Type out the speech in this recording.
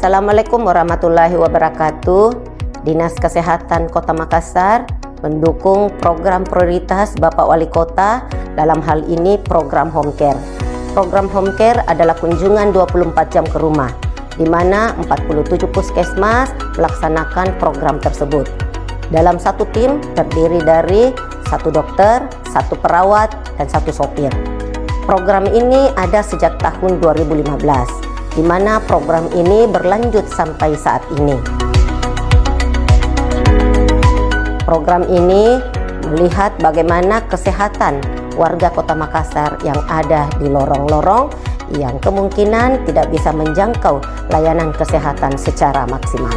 Assalamualaikum warahmatullahi wabarakatuh. Dinas Kesehatan Kota Makassar mendukung program prioritas Bapak Wali Kota, dalam hal ini program Home Care. Program Home Care adalah kunjungan 24 jam ke rumah, di mana 47 puskesmas melaksanakan program tersebut. Dalam satu tim terdiri dari 1 dokter, 1 perawat, dan 1 sopir. Program ini ada sejak tahun 2015, di mana program ini berlanjut sampai saat ini. Program ini melihat bagaimana kesehatan warga Kota Makassar yang ada di lorong-lorong yang kemungkinan tidak bisa menjangkau layanan kesehatan secara maksimal.